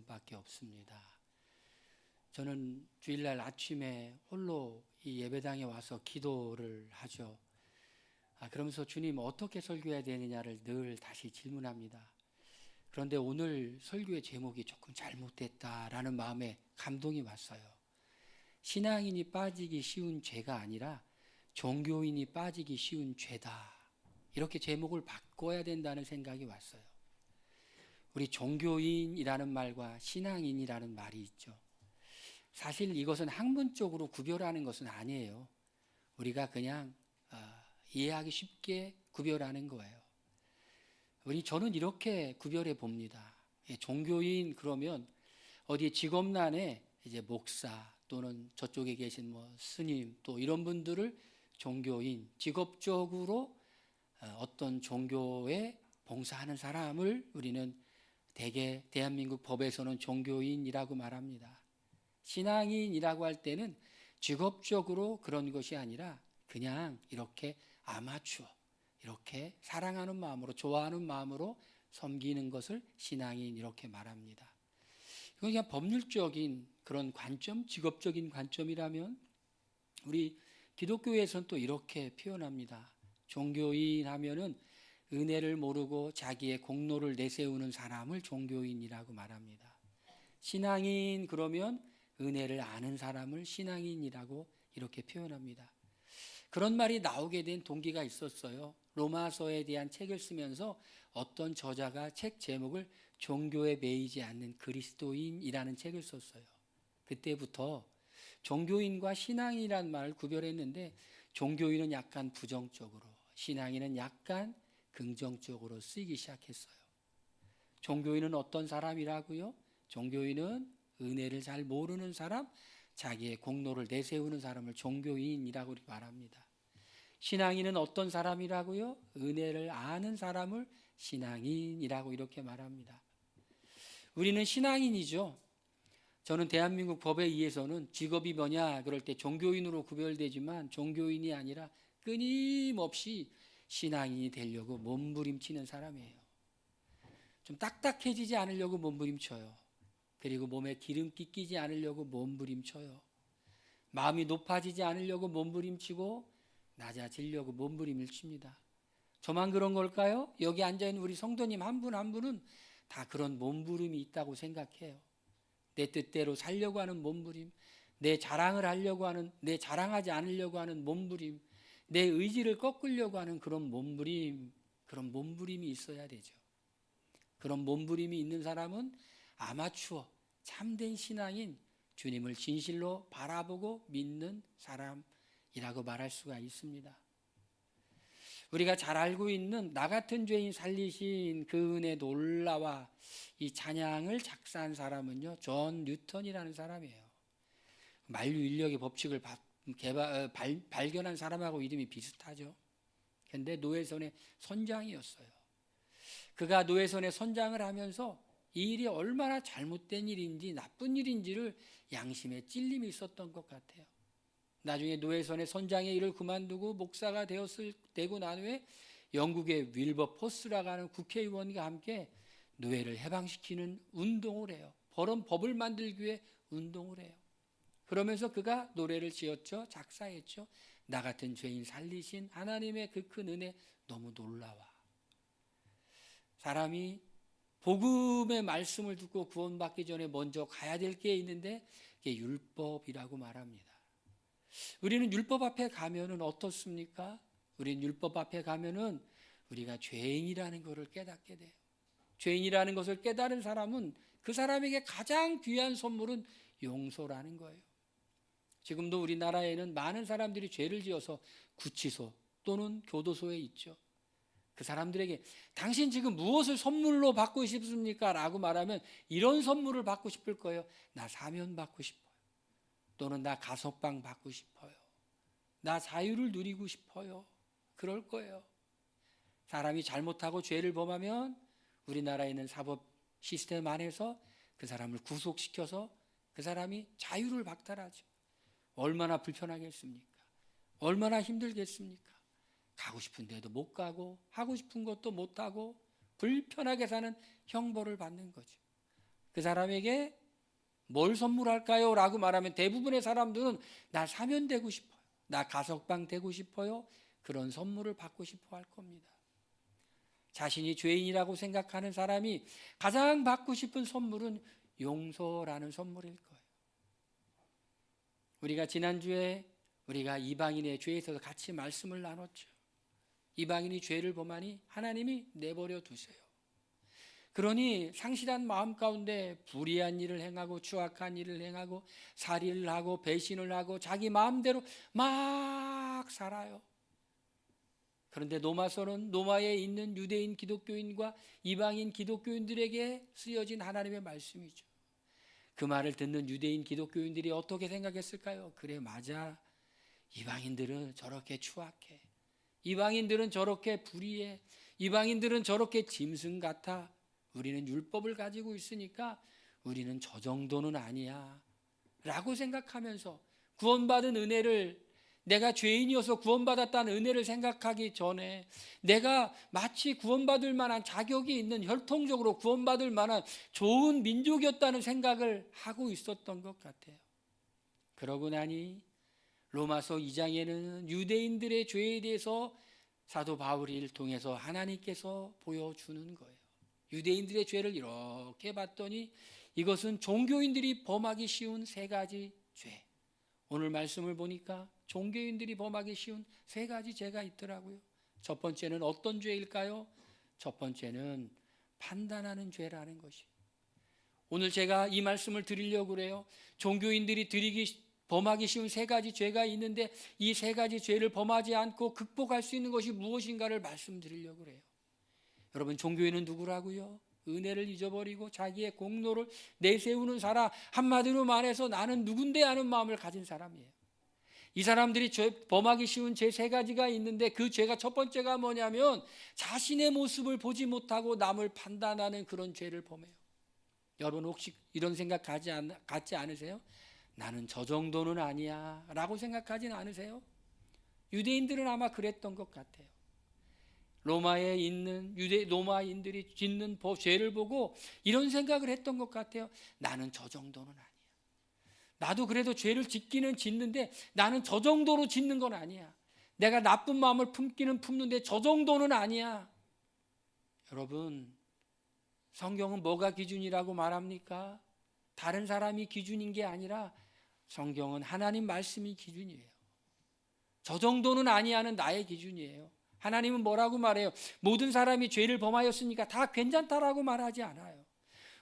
밖에 없습니다. 저는 주일날 아침에 홀로 이 예배당에 와서 기도를 하죠. 그러면서 주님 어떻게 설교해야 되느냐를 늘 다시 질문합니다. 그런데 오늘 설교의 제목이 조금 잘못됐다라는 마음에 감동이 왔어요. 신앙인이 빠지기 쉬운 죄가 아니라 종교인이 빠지기 쉬운 죄다. 이렇게 제목을 바꿔야 된다는 생각이 왔어요. 우리 종교인이라는 말과 신앙인이라는 말이 있죠. 사실 이것은 학문적으로 구별하는 것은 아니에요. 우리가 그냥 이해하기 쉽게 구별하는 거예요. 저는 이렇게 구별해 봅니다. 종교인 그러면 어디 직업란에 이제 목사 또는 저쪽에 계신 스님 또 이런 분들을 종교인, 직업적으로 어떤 종교에 봉사하는 사람을 우리는 대개 대한민국 법에서는 종교인이라고 말합니다. 신앙인이라고 할 때는 직업적으로 그런 것이 아니라 그냥 이렇게 아마추어, 이렇게 사랑하는 마음으로, 좋아하는 마음으로 섬기는 것을 신앙인 이렇게 말합니다. 이건 그냥 법률적인 그런 관점, 직업적인 관점이라면 우리 기독교에서는 또 이렇게 표현합니다. 종교인 하면은 은혜를 모르고 자기의 공로를 내세우는 사람을 종교인이라고 말합니다. 신앙인 그러면 은혜를 아는 사람을 신앙인이라고 이렇게 표현합니다. 그런 말이 나오게 된 동기가 있었어요. 로마서에 대한 책을 쓰면서 어떤 저자가 책 제목을 종교에 매이지 않는 그리스도인이라는 책을 썼어요. 그때부터 종교인과 신앙인이라는 말을 구별했는데 종교인은 약간 부정적으로, 신앙인은 약간 긍정적으로 쓰이기 시작했어요. 종교인은 어떤 사람이라고요? 종교인은 은혜를 잘 모르는 사람, 자기의 공로를 내세우는 사람을 종교인이라고 말합니다. 신앙인은 어떤 사람이라고요? 은혜를 아는 사람을 신앙인이라고 이렇게 말합니다. 우리는 신앙인이죠. 저는 대한민국 법에 의해서는 직업이 뭐냐 그럴 때 종교인으로 구별되지만 종교인이 아니라 끊임없이 신앙인이 되려고 몸부림치는 사람이에요. 좀 딱딱해지지 않으려고 몸부림쳐요. 그리고 몸에 기름기 끼지 않으려고 몸부림쳐요. 마음이 높아지지 않으려고 몸부림치고 낮아지려고 몸부림을 칩니다. 저만 그런 걸까요? 여기 앉아있는 우리 성도님 한 분 한 분은 다 그런 몸부림이 있다고 생각해요. 내 뜻대로 살려고 하는 몸부림, 내 자랑을 하려고 하는, 내 자랑하지 않으려고 하는 몸부림, 내 의지를 꺾으려고 하는 그런 몸부림이 있어야 되죠. 그런 몸부림이 있는 사람은 아마추어, 참된 신앙인, 주님을 진실로 바라보고 믿는 사람이라고 말할 수가 있습니다. 우리가 잘 알고 있는 나 같은 죄인 살리신 그 은혜 놀라와 이 찬양을 작사한 사람은요, 존 뉴턴이라는 사람이에요. 만류 인력의 법칙을 발견한 사람하고 이름이 비슷하죠. 그런데 노회선의 선장이었어요. 그가 노회선의 선장을 하면서 이 일이 얼마나 잘못된 일인지 나쁜 일인지를 양심에 찔림이 있었던 것 같아요. 나중에 노회선의 선장의 일을 그만두고 목사가 되고 난 후에 영국의 윌버포스라고 하는 국회의원과 함께 노예를 해방시키는 운동을 해요. 법을 만들기 위해 운동을 해요. 그러면서 그가 노래를 지었죠. 작사했죠. 나 같은 죄인 살리신 하나님의 그 큰 은혜 너무 놀라워. 사람이 복음의 말씀을 듣고 구원받기 전에 먼저 가야 될 게 있는데 그게 율법이라고 말합니다. 우리는 율법 앞에 가면은 어떻습니까? 우리는 율법 앞에 가면은 우리가 죄인이라는 것을 깨닫게 돼요. 죄인이라는 것을 깨달은 사람은 그 사람에게 가장 귀한 선물은 용서라는 거예요. 지금도 우리나라에는 많은 사람들이 죄를 지어서 구치소 또는 교도소에 있죠. 그 사람들에게 당신 지금 무엇을 선물로 받고 싶습니까? 라고 말하면 이런 선물을 받고 싶을 거예요. 나 사면 받고 싶어요. 또는 나 가석방 받고 싶어요. 나 자유를 누리고 싶어요. 그럴 거예요. 사람이 잘못하고 죄를 범하면 우리나라에 있는 사법 시스템 안에서 그 사람을 구속시켜서 그 사람이 자유를 박탈하죠. 얼마나 불편하겠습니까? 얼마나 힘들겠습니까? 가고 싶은 데도 못 가고 하고 싶은 것도 못 하고 불편하게 사는 형벌을 받는 거죠. 그 사람에게 뭘 선물할까요? 라고 말하면 대부분의 사람들은 나 사면 되고 싶어요, 나 가석방 되고 싶어요, 그런 선물을 받고 싶어 할 겁니다. 자신이 죄인이라고 생각하는 사람이 가장 받고 싶은 선물은 용서라는 선물일 거예요. 우리가 지난주에 우리가 이방인의 죄에 있어서 같이 말씀을 나눴죠. 이방인이 죄를 범하니 하나님이 내버려 두세요. 그러니 상실한 마음 가운데 불의한 일을 행하고 추악한 일을 행하고 살인을 하고 배신을 하고 자기 마음대로 막 살아요. 그런데 로마서는 로마에 있는 유대인 기독교인과 이방인 기독교인들에게 쓰여진 하나님의 말씀이죠. 그 말을 듣는 유대인 기독교인들이 어떻게 생각했을까요? 그래, 맞아. 이방인들은 저렇게 추악해. 이방인들은 저렇게 불의해. 이방인들은 저렇게 짐승 같아. 우리는 율법을 가지고 있으니까 우리는 저 정도는 아니야 라고 생각하면서 구원받은 은혜를, 내가 죄인이어서 구원받았다는 은혜를 생각하기 전에 내가 마치 구원받을 만한 자격이 있는, 혈통적으로 구원받을 만한 좋은 민족이었다는 생각을 하고 있었던 것 같아요. 그러고 나니 로마서 2장에는 유대인들의 죄에 대해서 사도 바울을 통해서 하나님께서 보여주는 거예요. 유대인들의 죄를 이렇게 봤더니 이것은 종교인들이 범하기 쉬운 세 가지 죄. 오늘 말씀을 보니까 종교인들이 범하기 쉬운 세 가지 죄가 있더라고요. 첫 번째는 어떤 죄일까요? 첫 번째는 판단하는 죄라는 것이. 오늘 제가 이 말씀을 드리려고 그래요. 종교인들이 범하기 쉬운 세 가지 죄가 있는데 이 세 가지 죄를 범하지 않고 극복할 수 있는 것이 무엇인가를 말씀드리려고 그래요. 여러분, 종교인은 누구라고요? 은혜를 잊어버리고 자기의 공로를 내세우는 사람, 한마디로 말해서 나는 누군데 하는 마음을 가진 사람이에요. 이 사람들이 범하기 쉬운 죄 세 가지가 있는데 그 죄가 첫 번째가 뭐냐면 자신의 모습을 보지 못하고 남을 판단하는 그런 죄를 범해요. 여러분, 혹시 이런 생각 갖지 않으세요? 나는 저 정도는 아니야 라고 생각하진 않으세요? 유대인들은 아마 그랬던 것 같아요. 로마에 있는 로마인들이 짓는 죄를 보고 이런 생각을 했던 것 같아요. 나는 저 정도는 아니야. 나도 그래도 죄를 짓는데 나는 저 정도로 짓는 건 아니야. 내가 나쁜 마음을 품는데 저 정도는 아니야. 여러분, 성경은 뭐가 기준이라고 말합니까? 다른 사람이 기준인 게 아니라 성경은 하나님 말씀이 기준이에요. 저 정도는 아니야는 나의 기준이에요. 하나님은 뭐라고 말해요? 모든 사람이 죄를 범하였으니까 다 괜찮다라고 말하지 않아요.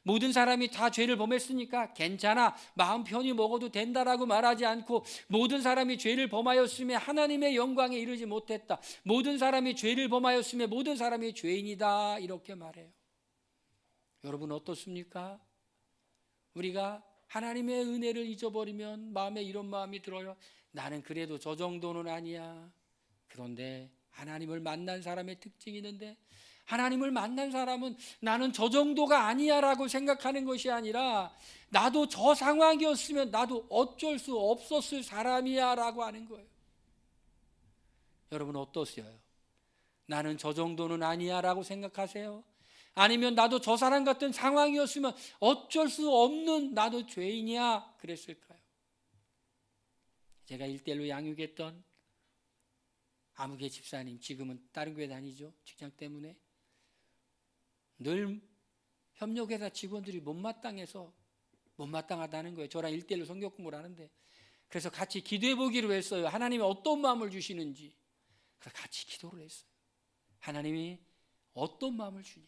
모든 사람이 다 죄를 범했으니까 괜찮아, 마음 편히 먹어도 된다라고 말하지 않고 모든 사람이 죄를 범하였으며 하나님의 영광에 이르지 못했다, 모든 사람이 죄를 범하였으며 모든 사람이 죄인이다, 이렇게 말해요. 여러분, 어떻습니까? 우리가 하나님의 은혜를 잊어버리면 마음에 이런 마음이 들어요. 나는 그래도 저 정도는 아니야. 그런데 하나님을 만난 사람의 특징이 있는데, 하나님을 만난 사람은 나는 저 정도가 아니야 라고 생각하는 것이 아니라 나도 저 상황이었으면 나도 어쩔 수 없었을 사람이야 라고 하는 거예요. 여러분, 어떠세요? 나는 저 정도는 아니야 라고 생각하세요? 아니면 나도 저 사람 같은 상황이었으면 어쩔 수 없는 나도 죄인이야 그랬을까요? 제가 1대1로 양육했던 아무개 집사님, 지금은 다른 교회 다니죠. 직장 때문에 늘 협력회사 직원들이 못마땅하다는 거예요. 저랑 1대1로 성경 공부를 하는데, 그래서 같이 기도해 보기로 했어요. 하나님이 어떤 마음을 주시는지. 그래서 같이 기도를 했어요. 하나님이 어떤 마음을 주냐.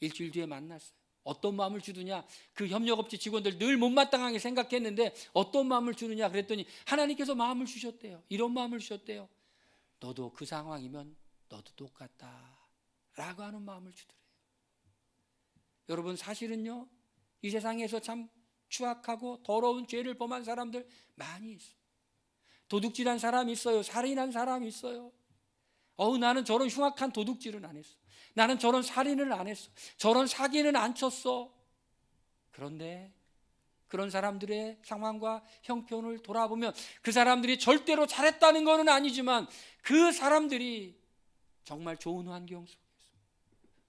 일주일 뒤에 만났어요. 어떤 마음을 주느냐. 그 협력업체 직원들 늘 못마땅하게 생각했는데 어떤 마음을 주느냐 그랬더니 하나님께서 마음을 주셨대요. 이런 마음을 주셨대요. 너도 그 상황이면 너도 똑같다 라고 하는 마음을 주더래요. 여러분, 사실은요, 이 세상에서 참 추악하고 더러운 죄를 범한 사람들 많이 있어요. 도둑질한 사람이 있어요. 살인한 사람이 있어요. 나는 저런 흉악한 도둑질은 안 했어. 나는 저런 살인을 안 했어. 저런 사기는 안 쳤어. 그런데 그런 사람들의 상황과 형편을 돌아보면 그 사람들이 절대로 잘했다는 것은 아니지만 그 사람들이 정말 좋은 환경 속에서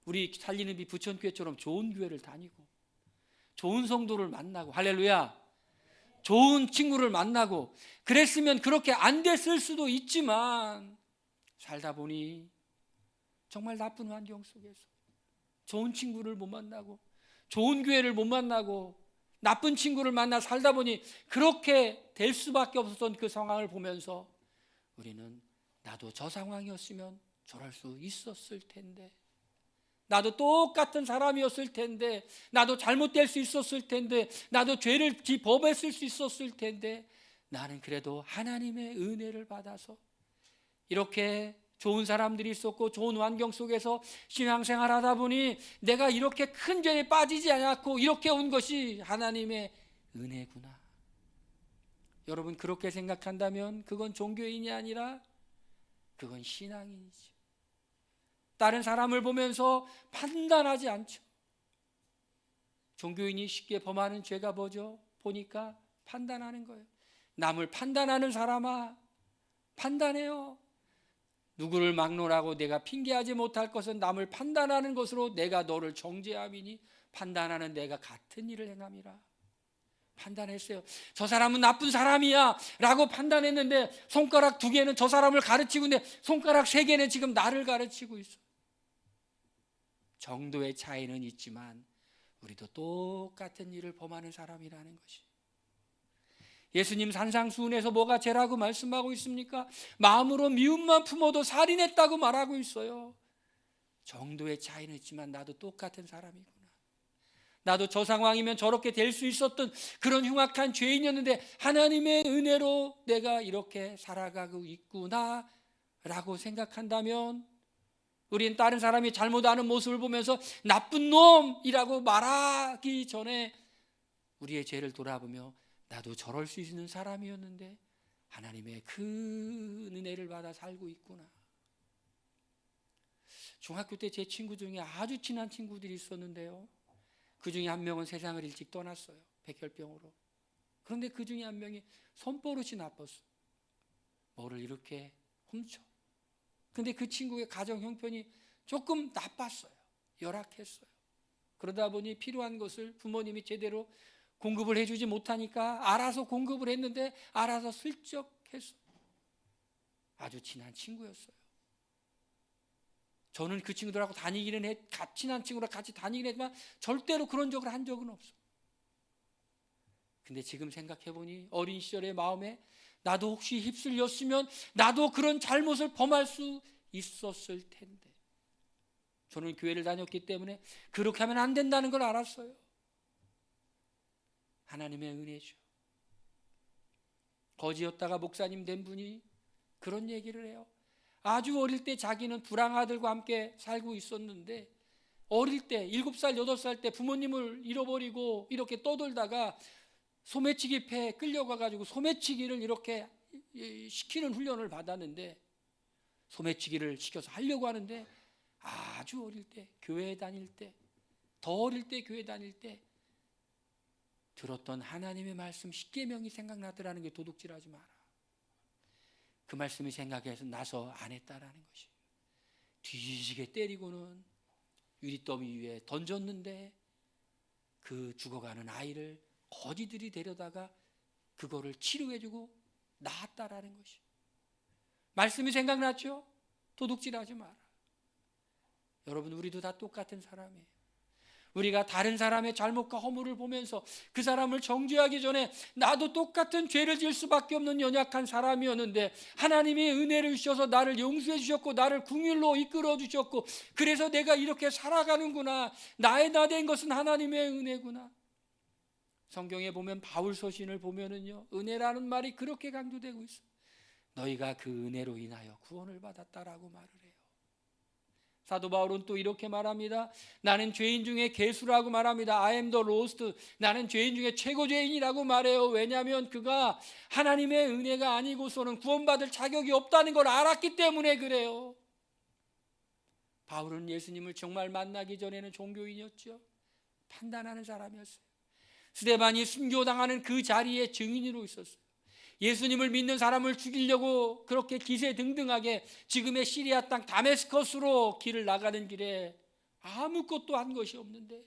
우리 살리는 비 부천교회처럼 좋은 교회를 다니고 좋은 성도를 만나고, 할렐루야, 좋은 친구를 만나고 그랬으면 그렇게 안 됐을 수도 있지만, 살다 보니 정말 나쁜 환경 속에서 좋은 친구를 못 만나고 좋은 교회를 못 만나고 나쁜 친구를 만나 살다 보니 그렇게 될 수밖에 없었던 그 상황을 보면서 우리는 나도 저 상황이었으면 저럴 수 있었을 텐데, 나도 똑같은 사람이었을 텐데, 나도 잘못될 수 있었을 텐데, 나도 죄를 범했을 수 있었을 텐데, 나는 그래도 하나님의 은혜를 받아서 이렇게 좋은 사람들이 있었고 좋은 환경 속에서 신앙생활 하다 보니 내가 이렇게 큰 죄에 빠지지 않았고 이렇게 온 것이 하나님의 은혜구나. 여러분, 그렇게 생각한다면 그건 종교인이 아니라 그건 신앙인이죠. 다른 사람을 보면서 판단하지 않죠. 종교인이 쉽게 범하는 죄가 뭐죠? 보니까 판단하는 거예요. 남을 판단하는 사람아, 판단해요. 누구를 막론하고 내가 핑계하지 못할 것은 남을 판단하는 것으로 내가 너를 정죄함이니 판단하는 내가 같은 일을 행함이라. 판단했어요. 저 사람은 나쁜 사람이야 라고 판단했는데 손가락 2개는 저 사람을 가르치고 있는데 손가락 3개는 지금 나를 가르치고 있어. 정도의 차이는 있지만 우리도 똑같은 일을 범하는 사람이라는 것이. 예수님 산상수훈에서 뭐가 죄라고 말씀하고 있습니까? 마음으로 미움만 품어도 살인했다고 말하고 있어요. 정도의 차이는 있지만 나도 똑같은 사람이구나. 나도 저 상황이면 저렇게 될 수 있었던 그런 흉악한 죄인이었는데 하나님의 은혜로 내가 이렇게 살아가고 있구나 라고 생각한다면, 우린 다른 사람이 잘못하는 모습을 보면서 나쁜 놈이라고 말하기 전에 우리의 죄를 돌아보며 나도 저럴 수 있는 사람이었는데 하나님의 큰 은혜를 받아 살고 있구나. 중학교 때 제 친구 중에 아주 친한 친구들이 있었는데요, 그 중에 한 명은 세상을 일찍 떠났어요. 백혈병으로. 그런데 그 중에 한 명이 손버릇이 나빴어. 뭐를 이렇게 훔쳐. 근데 그 친구의 가정 형편이 조금 나빴어요. 열악했어요. 그러다 보니 필요한 것을 부모님이 제대로 공급을 해주지 못하니까 알아서 공급을 했는데 알아서 슬쩍 했어요. 아주 친한 친구였어요. 저는 그 친구들하고 다니기는 친한 친구랑 같이 다니긴 했지만 절대로 그런 적을 한 적은 없어요. 근데 지금 생각해보니 어린 시절의 마음에 나도 혹시 휩쓸렸으면 나도 그런 잘못을 범할 수 있었을 텐데, 저는 교회를 다녔기 때문에 그렇게 하면 안 된다는 걸 알았어요. 하나님의 은혜죠. 거지였다가 목사님 된 분이 그런 얘기를 해요. 아주 어릴 때 자기는 불황아들과 함께 살고 있었는데 어릴 때 7살, 8살 때 부모님을 잃어버리고 이렇게 떠돌다가 소매치기 패에 끌려가가지고 소매치기를 이렇게 시키는 훈련을 받았는데, 소매치기를 시켜서 하려고 하는데 아주 어릴 때 교회 다닐 때, 더 어릴 때 교회 다닐 때 들었던 하나님의 말씀 10계명이 생각나더라는 게 도둑질하지 마라. 그 말씀이 생각해서 나서 안 했다라는 것이. 뒤지게 때리고는 유리더미 위에 던졌는데 그 죽어가는 아이를 거지들이 데려다가 그거를 치료해주고 나았다라는 것이. 말씀이 생각났죠? 도둑질하지 마라. 여러분, 우리도 다 똑같은 사람이에요. 우리가 다른 사람의 잘못과 허물을 보면서 그 사람을 정죄하기 전에 나도 똑같은 죄를 지을 수밖에 없는 연약한 사람이었는데 하나님이 은혜를 주셔서 나를 용서해 주셨고 나를 긍휼로 이끌어 주셨고 그래서 내가 이렇게 살아가는구나. 나의 나 된 것은 하나님의 은혜구나. 성경에 보면 바울 서신을 보면은요, 은혜라는 말이 그렇게 강조되고 있어요. 너희가 그 은혜로 인하여 구원을 받았다라고 말을 해요. 사도 바울은 또 이렇게 말합니다. 나는 죄인 중에 괴수라고 말합니다. I am the lowest. 나는 죄인 중에 최고 죄인이라고 말해요. 왜냐하면 그가 하나님의 은혜가 아니고서는 구원받을 자격이 없다는 걸 알았기 때문에 그래요. 바울은 예수님을 정말 만나기 전에는 종교인이었죠. 판단하는 사람이었어요. 스데반이 순교당하는 그 자리에 증인으로 있었어요. 예수님을 믿는 사람을 죽이려고 그렇게 기세등등하게 지금의 시리아 땅 다메스커스로 길을 나가는 길에 아무것도 한 것이 없는데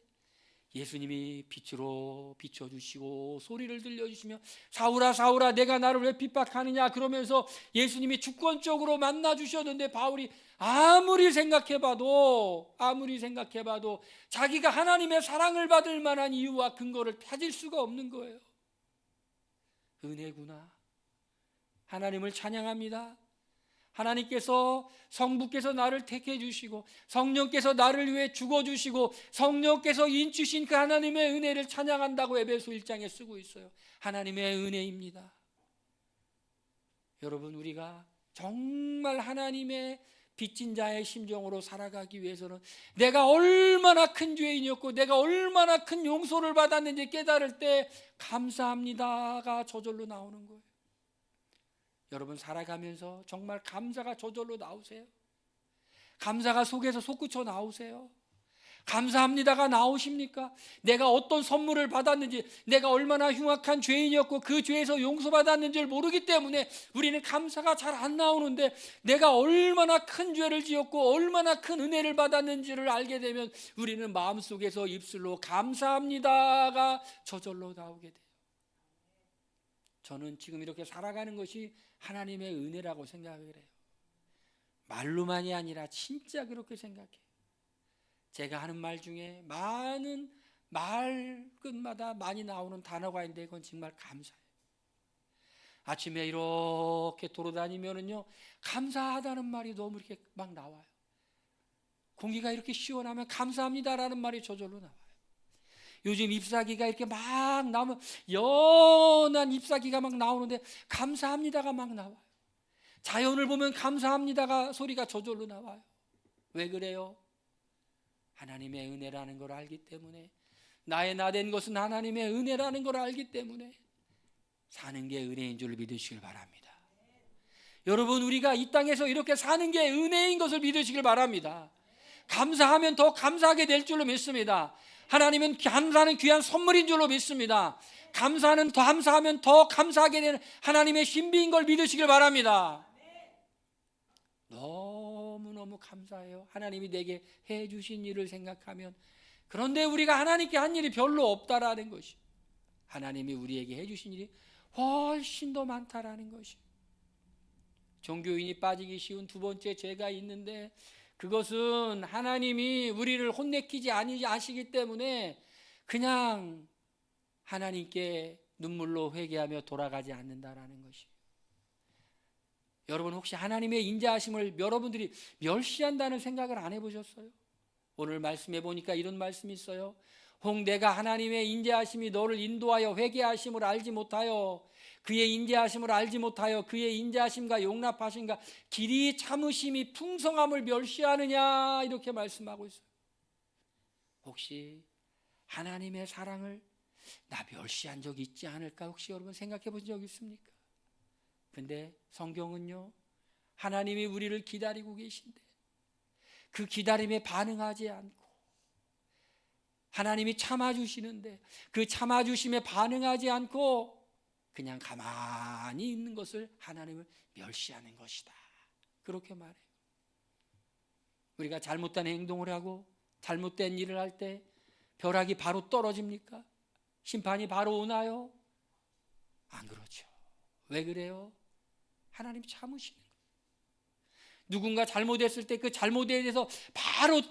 예수님이 빛으로 비춰주시고 소리를 들려주시며 사울아 사울아 내가 나를 왜 핍박하느냐 그러면서 예수님이 주권적으로 만나주셨는데 바울이 아무리 생각해봐도 자기가 하나님의 사랑을 받을 만한 이유와 근거를 찾을 수가 없는 거예요. 은혜구나. 하나님을 찬양합니다. 하나님께서 성부께서 나를 택해 주시고 성령께서 나를 위해 죽어 주시고 성령께서 인주신 그 하나님의 은혜를 찬양한다고 에베소 1장에 쓰고 있어요. 하나님의 은혜입니다. 여러분, 우리가 정말 하나님의 빚진 자의 심정으로 살아가기 위해서는 내가 얼마나 큰 죄인이었고 내가 얼마나 큰 용서를 받았는지 깨달을 때 감사합니다가 저절로 나오는 거예요. 여러분, 살아가면서 정말 감사가 저절로 나오세요? 감사가 속에서 솟구쳐 나오세요? 감사합니다가 나오십니까? 내가 어떤 선물을 받았는지, 내가 얼마나 흉악한 죄인이었고 그 죄에서 용서받았는지를 모르기 때문에 우리는 감사가 잘 안 나오는데, 내가 얼마나 큰 죄를 지었고 얼마나 큰 은혜를 받았는지를 알게 되면 우리는 마음속에서 입술로 감사합니다가 저절로 나오게 돼요. 저는 지금 이렇게 살아가는 것이 하나님의 은혜라고 생각을 해요. 말로만이 아니라 진짜 그렇게 생각해요. 제가 하는 말 중에 많은 말 끝마다 많이 나오는 단어가 있는데 그건 정말 감사해요. 아침에 이렇게 돌아다니면은요, 감사하다는 말이 너무 이렇게 막 나와요. 공기가 이렇게 시원하면 감사합니다라는 말이 저절로 나와요. 요즘 잎사귀가 이렇게 막 나오면 연한 잎사귀가 막 나오는데 감사합니다가 막 나와요. 자연을 보면 감사합니다가 소리가 저절로 나와요. 왜 그래요? 하나님의 은혜라는 걸 알기 때문에, 나의 나된 것은 하나님의 은혜라는 걸 알기 때문에 사는 게 은혜인 줄 믿으시길 바랍니다. 여러분, 우리가 이 땅에서 이렇게 사는 게 은혜인 것을 믿으시길 바랍니다. 감사하면 더 감사하게 될 줄로 믿습니다. 하나님은 감사는 귀한 선물인 줄로 믿습니다. 감사하면 더 감사하게 되는 하나님의 신비인 걸 믿으시길 바랍니다. 너무너무 감사해요. 하나님이 내게 해주신 일을 생각하면. 그런데 우리가 하나님께 한 일이 별로 없다라는 것이, 하나님이 우리에게 해주신 일이 훨씬 더 많다라는 것이. 종교인이 빠지기 쉬운 두 번째 죄가 있는데, 그것은 하나님이 우리를 혼내키지 아시기 때문에 그냥 하나님께 눈물로 회개하며 돌아가지 않는다라는 것이. 여러분, 혹시 하나님의 인자하심을 여러분들이 멸시한다는 생각을 안 해보셨어요? 오늘 말씀해 보니까 이런 말씀이 있어요. 혹 내가 하나님의 인자하심이 너를 인도하여 회개하심을 알지 못하여, 그의 인자하심을 알지 못하여 그의 인자하심과 용납하심과 길이 참으심이 풍성함을 멸시하느냐, 이렇게 말씀하고 있어요. 혹시 하나님의 사랑을 나 멸시한 적이 있지 않을까 혹시 여러분 생각해 본 적 있습니까? 근데 성경은요, 하나님이 우리를 기다리고 계신데 그 기다림에 반응하지 않고, 하나님이 참아주시는데 그 참아주심에 반응하지 않고 그냥 가만히 있는 것을 하나님을 멸시하는 것이다, 그렇게 말해요. 우리가 잘못된 행동을 하고 잘못된 일을 할 때 벼락이 바로 떨어집니까? 심판이 바로 오나요? 안 그렇죠. 왜 그래요? 하나님 참으시는 거예요. 누군가 잘못했을 때 그 잘못에 대해서 바로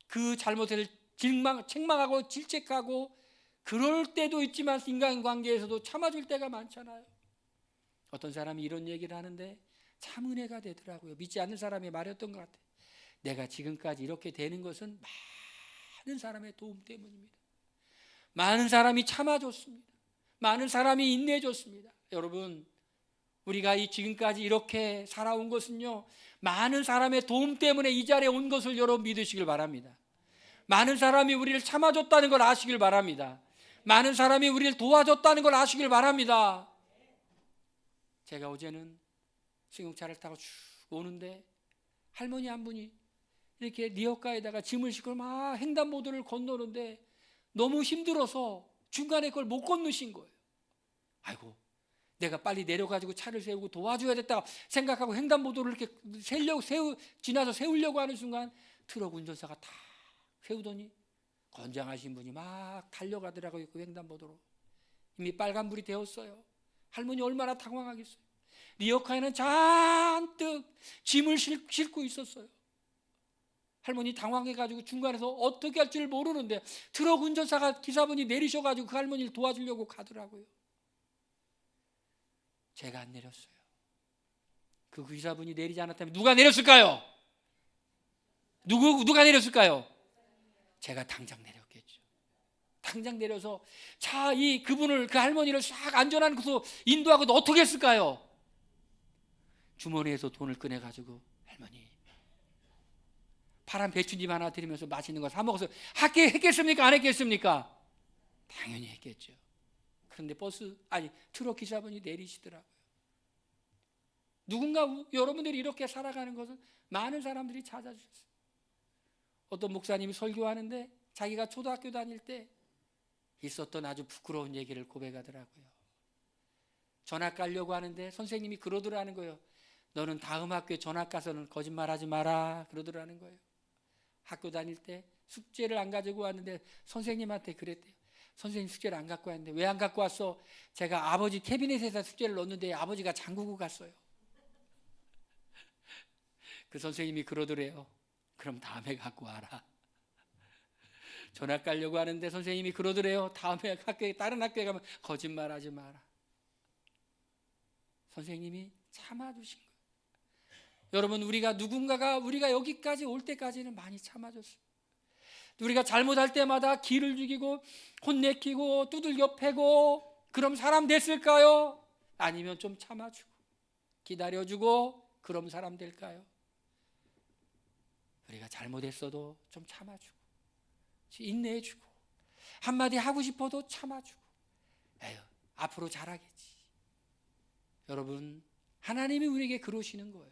그 잘못을 책망하고 질책하고, 그럴 때도 있지만 인간관계에서도 참아줄 때가 많잖아요. 어떤 사람이 이런 얘기를 하는데 참 은혜가 되더라고요. 믿지 않는 사람이 말했던 것 같아요. 내가 지금까지 이렇게 되는 것은 많은 사람의 도움 때문입니다. 많은 사람이 참아줬습니다. 많은 사람이 인내해줬습니다. 여러분, 우리가 지금까지 이렇게 살아온 것은요, 많은 사람의 도움 때문에 이 자리에 온 것을 여러분 믿으시길 바랍니다. 많은 사람이 우리를 참아줬다는 걸 아시길 바랍니다. 많은 사람이 우리를 도와줬다는 걸 아시길 바랍니다. 제가 어제는 승용차를 타고 쭉 오는데 할머니 한 분이 이렇게 리어카에다가 짐을 싣고 막 횡단보도를 건너는데 너무 힘들어서 중간에 그걸 못 건너신 거예요. 아이고, 내가 빨리 내려가지고 차를 세우고 도와줘야 됐다고 생각하고 횡단보도를 이렇게 지나서 세우려고 하는 순간 트럭 운전사가 다 세우더니 건장하신 분이 막 달려가더라고요. 그 횡단보도로. 이미 빨간불이 되었어요. 할머니 얼마나 당황하겠어요. 리어카에는 잔뜩 짐을 싣고 있었어요. 할머니 당황해가지고 중간에서 어떻게 할 줄 모르는데 트럭 운전사가 기사분이 내리셔가지고 그 할머니를 도와주려고 가더라고요. 제가 안 내렸어요. 그 기사분이 내리지 않았다면 누가 내렸을까요? 누가 내렸을까요? 제가 당장 내렸겠죠. 당장 내려서 그분을, 그 할머니를 싹 안전한 곳으로 인도하고 어떻게 했을까요? 주머니에서 돈을 꺼내가지고 할머니 파란 배추잎 하나 드리면서 맛있는 거 사 먹어서 했겠습니까? 안 했겠습니까? 당연히 했겠죠. 그런데 트럭 기사분이 내리시더라고요. 누군가 여러분들이 이렇게 살아가는 것을 많은 사람들이 찾아주셨어요. 어떤 목사님이 설교하는데 자기가 초등학교 다닐 때 있었던 아주 부끄러운 얘기를 고백하더라고요. 전학 가려고 하는데 선생님이 그러더라는 거예요. 너는 다음 학교에 전학 가서는 거짓말하지 마라 그러더라는 거예요. 학교 다닐 때 숙제를 안 가지고 왔는데 선생님한테 그랬대요. 선생님 숙제를 안 갖고 왔는데 왜 안 갖고 왔어? 제가 아버지 캐비넷에다 숙제를 넣었는데 아버지가 잠그고 갔어요. 그 선생님이 그러더래요. 그럼 다음에 갖고 와라. 전학 가려고 하는데 선생님이 그러더래요. 다음에 다른 학교에 가면 거짓말하지 마라. 선생님이 참아주신 거예요. 여러분, 우리가 여기까지 올 때까지는 많이 참아줬어요. 우리가 잘못할 때마다 기를 죽이고 혼내키고 두들겨 패고 그럼 사람 됐을까요? 아니면 좀 참아주고 기다려주고 그럼 사람 될까요? 우리가 잘못했어도 좀 참아주고 인내해주고 한마디 하고 싶어도 참아주고 앞으로 잘하겠지. 여러분, 하나님이 우리에게 그러시는 거예요.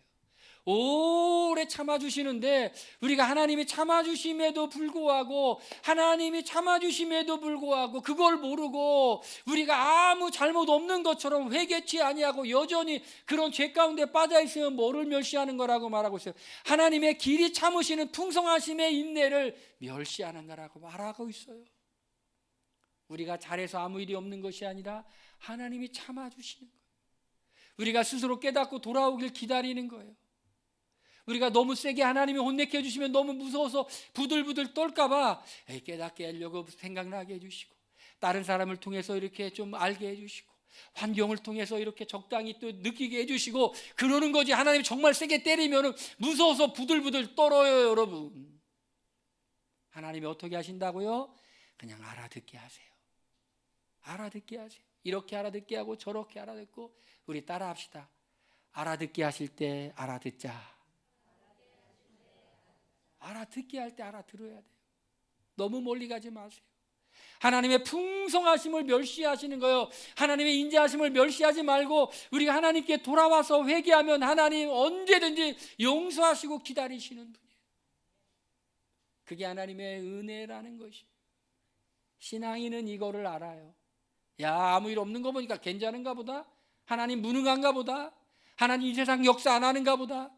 오래 참아주시는데 우리가 하나님이 참아주심에도 불구하고 그걸 모르고 우리가 아무 잘못 없는 것처럼 회개치 아니하고 여전히 그런 죄 가운데 빠져있으면 뭐를 멸시하는 거라고 말하고 있어요. 하나님의 길이 참으시는 풍성하심의 인내를 멸시하는 거라고 말하고 있어요. 우리가 잘해서 아무 일이 없는 것이 아니라 하나님이 참아주시는 거예요. 우리가 스스로 깨닫고 돌아오길 기다리는 거예요. 우리가 너무 세게 하나님이 혼내켜 주시면 너무 무서워서 부들부들 떨까 봐 깨닫게 하려고 생각나게 해주시고 다른 사람을 통해서 이렇게 좀 알게 해주시고 환경을 통해서 이렇게 적당히 또 느끼게 해주시고 그러는 거지. 하나님이 정말 세게 때리면 무서워서 부들부들 떨어요. 여러분, 하나님이 어떻게 하신다고요? 그냥 알아듣게 하세요. 알아듣게 하세요. 이렇게 알아듣게 하고 저렇게 알아듣고 우리 따라 합시다. 알아듣게 하실 때 알아듣자. 알아듣게 할 때 알아들어야 돼요. 너무 멀리 가지 마세요. 하나님의 풍성하심을 멸시하시는 거예요. 하나님의 인자하심을 멸시하지 말고 우리가 하나님께 돌아와서 회개하면 하나님 언제든지 용서하시고 기다리시는 분이에요. 그게 하나님의 은혜라는 것이에요. 신앙인은 이거를 알아요. 아무 일 없는 거 보니까 괜찮은가 보다. 하나님 무능한가 보다. 하나님 이 세상 역사 안 하는가 보다.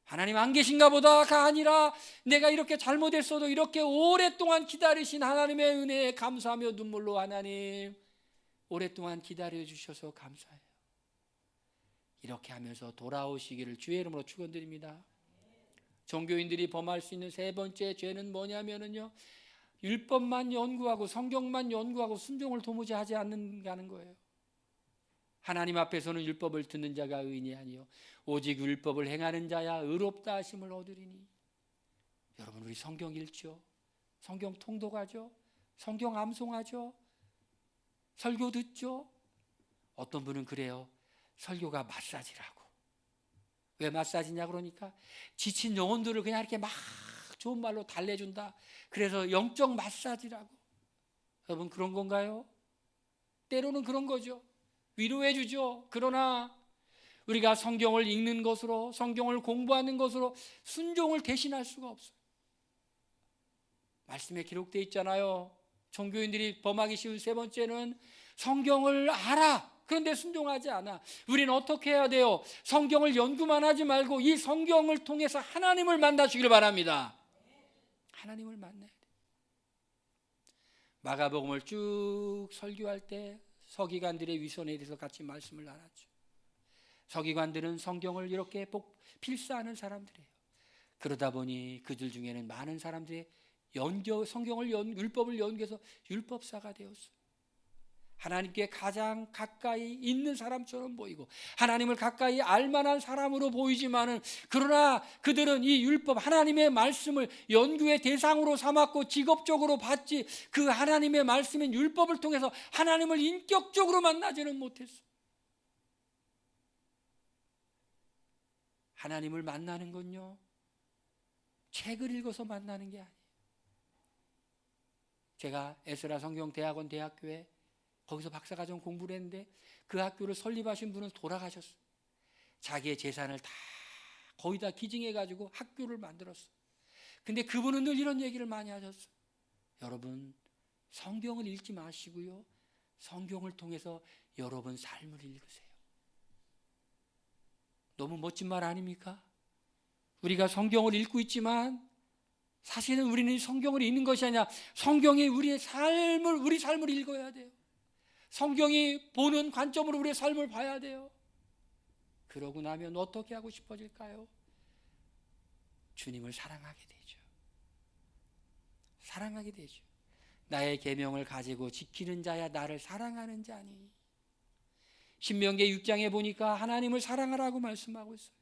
하나님 안 계신가 보다가 아니라 내가 이렇게 잘못했어도 이렇게 오랫동안 기다리신 하나님의 은혜에 감사하며 눈물로 하나님 오랫동안 기다려주셔서 감사해요. 이렇게 하면서 돌아오시기를 주의 이름으로 축원드립니다. 종교인들이 범할 수 있는 세 번째 죄는 뭐냐면요, 율법만 연구하고 성경만 연구하고 순종을 도무지 하지 않는다는 거예요. 하나님 앞에서는 율법을 듣는 자가 의인이 아니요 오직 율법을 행하는 자야 의롭다 하심을 얻으리니. 여러분, 우리 성경 읽죠, 성경 통독하죠, 성경 암송하죠, 설교 듣죠. 어떤 분은 그래요. 설교가 마사지라고. 왜 마사지냐 그러니까 지친 영혼들을 그냥 이렇게 막 좋은 말로 달래준다. 그래서 영적 마사지라고. 여러분, 그런 건가요? 때로는 그런 거죠. 위로해 주죠. 그러나 우리가 성경을 읽는 것으로, 성경을 공부하는 것으로 순종을 대신할 수가 없어요. 말씀에 기록되어 있잖아요. 종교인들이 범하기 쉬운 세 번째는 성경을 알아. 그런데 순종하지 않아. 우리는 어떻게 해야 돼요? 성경을 연구만 하지 말고 이 성경을 통해서 하나님을 만나시길 바랍니다. 하나님을 만나야 돼요. 마가복음을 쭉 설교할 때 서기관들의 위선에 대해서 같이 말씀을 나눴죠. 서기관들은 성경을 이렇게 필사하는 사람들이에요. 그러다 보니 그들 중에는 많은 사람들이 성경을 율법을 연구해서 율법사가 되었어요. 하나님께 가장 가까이 있는 사람처럼 보이고 하나님을 가까이 알만한 사람으로 보이지만은, 그러나 그들은 이 율법, 하나님의 말씀을 연구의 대상으로 삼았고 직업적으로 받지, 그 하나님의 말씀인 율법을 통해서 하나님을 인격적으로 만나지는 못했어요. 하나님을 만나는 건요, 책을 읽어서 만나는 게 아니에요. 제가 에스라 성경대학원 대학교에 거기서 박사과정 공부를 했는데, 그 학교를 설립하신 분은 돌아가셨어요. 자기의 재산을 다 거의 다 기증해가지고 학교를 만들었어요. 근데 그분은 늘 이런 얘기를 많이 하셨어요. 여러분, 성경을 읽지 마시고요, 성경을 통해서 여러분 삶을 읽으세요. 너무 멋진 말 아닙니까? 우리가 성경을 읽고 있지만 사실은 우리는 성경을 읽는 것이 아니라 성경이 우리 삶을 읽어야 돼요. 성경이 보는 관점으로 우리의 삶을 봐야 돼요. 그러고 나면 어떻게 하고 싶어질까요? 주님을 사랑하게 되죠. 사랑하게 되죠. 나의 계명을 가지고 지키는 자야 나를 사랑하는 자니. 신명기 6장에 보니까 하나님을 사랑하라고 말씀하고 있어요.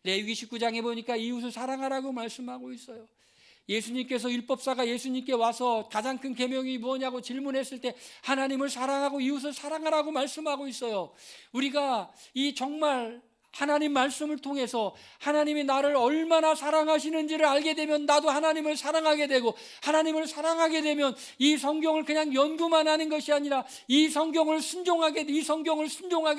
레위기 19장에 보니까 이웃을 사랑하라고 말씀하고 있어요. 예수님께서, 율법사가 예수님께 와서 가장 큰 계명이 뭐냐고 질문했을 때 하나님을 사랑하고 이웃을 사랑하라고 말씀하고 있어요. 우리가 이 정말 하나님 말씀을 통해서 하나님이 나를 얼마나 사랑하시는지를 알게 되면 나도 하나님을 사랑하게 되고, 하나님을 사랑하게 되면 이 성경을 그냥 연구만 하는 것이 아니라 이 성경을 순종하게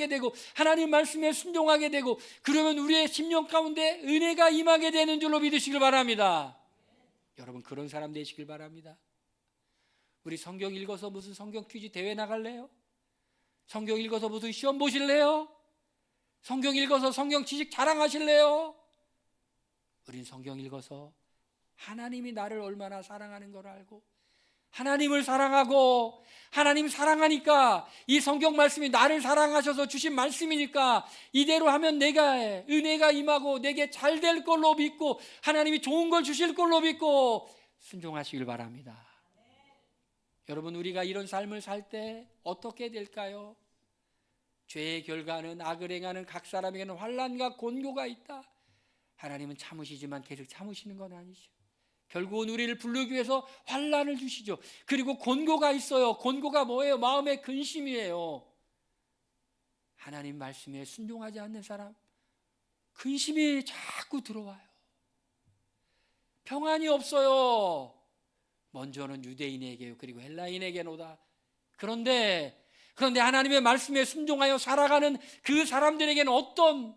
되고 하나님 말씀에 순종하게 되고, 그러면 우리의 심령 가운데 은혜가 임하게 되는 줄로 믿으시길 바랍니다. 여러분, 그런 사람 되시길 바랍니다. 우리 성경 읽어서 무슨 성경 퀴즈 대회 나갈래요? 성경 읽어서 무슨 시험 보실래요? 성경 읽어서 성경 지식 자랑하실래요? 우린 성경 읽어서 하나님이 나를 얼마나 사랑하는 걸 알고, 하나님을 사랑하고, 하나님 사랑하니까 이 성경 말씀이 나를 사랑하셔서 주신 말씀이니까 이대로 하면 내가 은혜가 임하고 내게 잘 될 걸로 믿고 하나님이 좋은 걸 주실 걸로 믿고 순종하시길 바랍니다. 여러분, 우리가 이런 삶을 살 때 어떻게 될까요? 죄의 결과는, 악을 행하는 각 사람에게는 환난과 곤고가 있다. 하나님은 참으시지만 계속 참으시는 건 아니죠. 결국은 우리를 부르기 위해서 환난을 주시죠. 그리고 곤고가 있어요. 곤고가 뭐예요? 마음의 근심이에요. 하나님 말씀에 순종하지 않는 사람, 근심이 자꾸 들어와요. 평안이 없어요. 먼저는 유대인에게 그리고 헬라인에게노다. 그런데 하나님의 말씀에 순종하여 살아가는 그 사람들에게는 어떤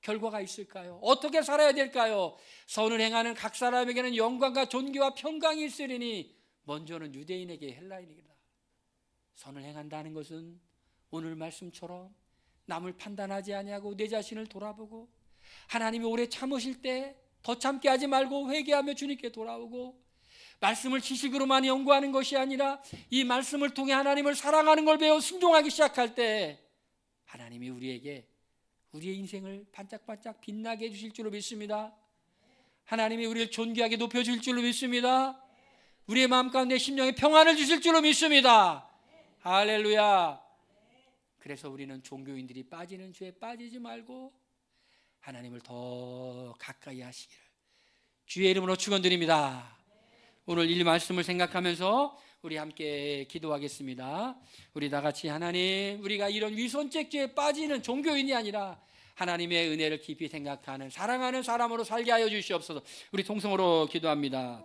결과가 있을까요? 어떻게 살아야 될까요? 선을 행하는 각 사람에게는 영광과 존귀와 평강이 있으리니 먼저는 유대인에게 헬라인에게다. 선을 행한다는 것은 오늘 말씀처럼 남을 판단하지 아니하고 내 자신을 돌아보고, 하나님이 오래 참으실 때 더 참게 하지 말고 회개하며 주님께 돌아오고, 말씀을 지식으로만 연구하는 것이 아니라 이 말씀을 통해 하나님을 사랑하는 걸 배워 순종하기 시작할 때 하나님이 우리에게 우리의 인생을 반짝반짝 빛나게 해주실 줄로 믿습니다. 하나님이 우리를 존귀하게 높여줄 줄로 믿습니다. 우리의 마음 가운데 심령에 평안을 주실 줄로 믿습니다. 할렐루야. 그래서 우리는 종교인들이 빠지는 죄에 빠지지 말고 하나님을 더 가까이 하시기를 주의 이름으로 축원드립니다. 오늘 이 말씀을 생각하면서 우리 함께 기도하겠습니다. 우리 다 같이, 하나님, 우리가 이런 위선죄에 빠지는 종교인이 아니라 하나님의 은혜를 깊이 생각하는 사랑하는 사람으로 살게 하여 주시옵소서. 우리 통성으로 기도합니다.